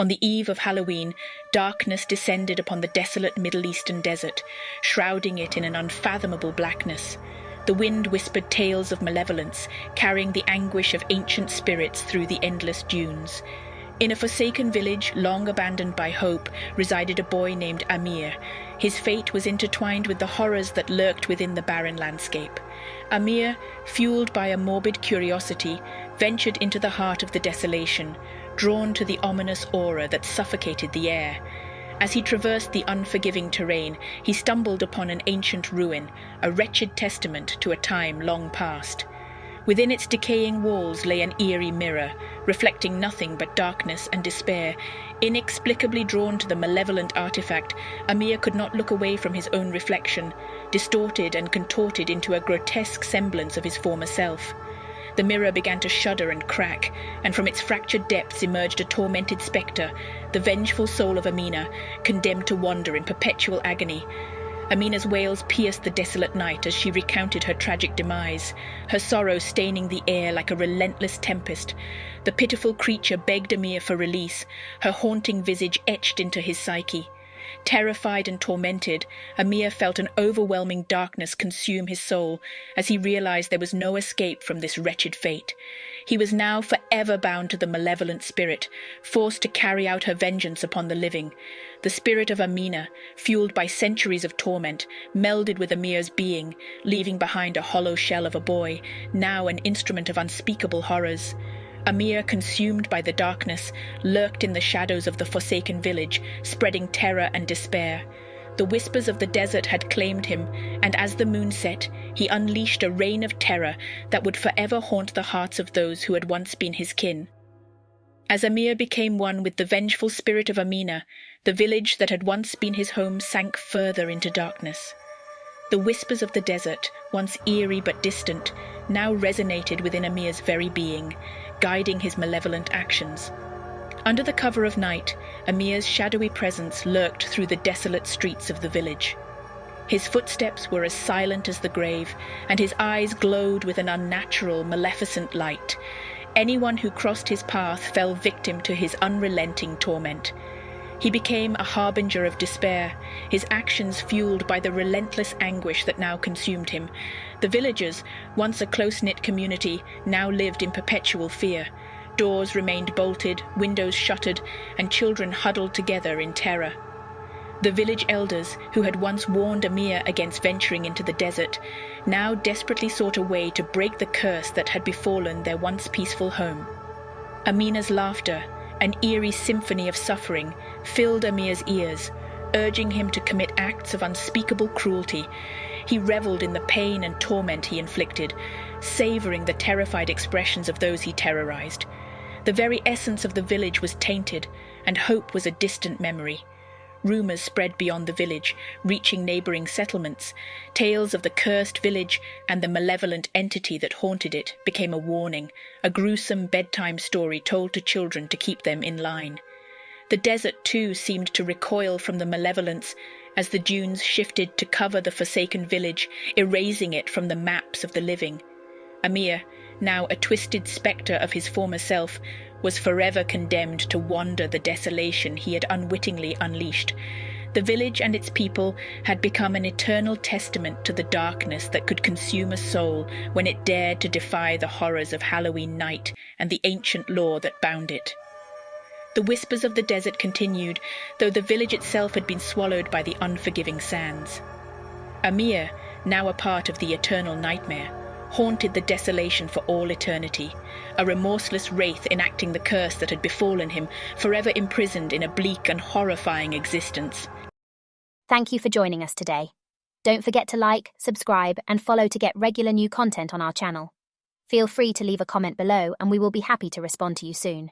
On the eve of Halloween, darkness descended upon the desolate Middle Eastern desert, shrouding it in an unfathomable blackness. The wind whispered tales of malevolence, carrying the anguish of ancient spirits through the endless dunes. In a forsaken village, long abandoned by hope, resided a boy named Amir. His fate was intertwined with the horrors that lurked within the barren landscape. Amir, fueled by a morbid curiosity, ventured into the heart of the desolation, drawn to the ominous aura that suffocated the air. As he traversed the unforgiving terrain, he stumbled upon an ancient ruin, a wretched testament to a time long past. Within its decaying walls lay an eerie mirror, reflecting nothing but darkness and despair. Inexplicably drawn to the malevolent artifact, Amir could not look away from his own reflection, distorted and contorted into a grotesque semblance of his former self. The mirror began to shudder and crack, and from its fractured depths emerged a tormented spectre, the vengeful soul of Amina, condemned to wander in perpetual agony. Amina's wails pierced the desolate night as she recounted her tragic demise, her sorrow staining the air like a relentless tempest. The pitiful creature begged Amir for release, her haunting visage etched into his psyche. Terrified and tormented, Amir felt an overwhelming darkness consume his soul as he realized there was no escape from this wretched fate. He was now forever bound to the malevolent spirit, forced to carry out her vengeance upon the living. The spirit of Amina, fueled by centuries of torment, melded with Amir's being, leaving behind a hollow shell of a boy, now an instrument of unspeakable horrors. Amir, consumed by the darkness, lurked in the shadows of the forsaken village, spreading terror and despair. The whispers of the desert had claimed him, and as the moon set, he unleashed a reign of terror that would forever haunt the hearts of those who had once been his kin. As Amir became one with the vengeful spirit of Amina, the village that had once been his home sank further into darkness. The whispers of the desert, once eerie but distant, now resonated within Amir's very being, guiding his malevolent actions. Under the cover of night, Amir's shadowy presence lurked through the desolate streets of the village. His footsteps were as silent as the grave, and his eyes glowed with an unnatural, maleficent light. Anyone who crossed his path fell victim to his unrelenting torment. He became a harbinger of despair, his actions fueled by the relentless anguish that now consumed him. The villagers, once a close-knit community, now lived in perpetual fear. Doors remained bolted, windows shuttered, and children huddled together in terror. The village elders, who had once warned Amir against venturing into the desert, now desperately sought a way to break the curse that had befallen their once peaceful home. Amina's laughter, an eerie symphony of suffering, filled Amir's ears, urging him to commit acts of unspeakable cruelty. He reveled in the pain and torment he inflicted, savoring the terrified expressions of those he terrorized. The very essence of the village was tainted, and hope was a distant memory. Rumors spread beyond the village, reaching neighboring settlements. Tales of the cursed village and the malevolent entity that haunted it became a warning, a gruesome bedtime story told to children to keep them in line. The desert, too, seemed to recoil from the malevolence as the dunes shifted to cover the forsaken village, erasing it from the maps of the living. Amir, now a twisted spectre of his former self, was forever condemned to wander the desolation he had unwittingly unleashed. The village and its people had become an eternal testament to the darkness that could consume a soul when it dared to defy the horrors of Halloween night and the ancient law that bound it. The whispers of the desert continued, though the village itself had been swallowed by the unforgiving sands. Amir, now a part of the eternal nightmare, haunted the desolation for all eternity, a remorseless wraith enacting the curse that had befallen him, forever imprisoned in a bleak and horrifying existence. Thank you for joining us today. Don't forget to like, subscribe, and follow to get regular new content on our channel. Feel free to leave a comment below, and we will be happy to respond to you soon.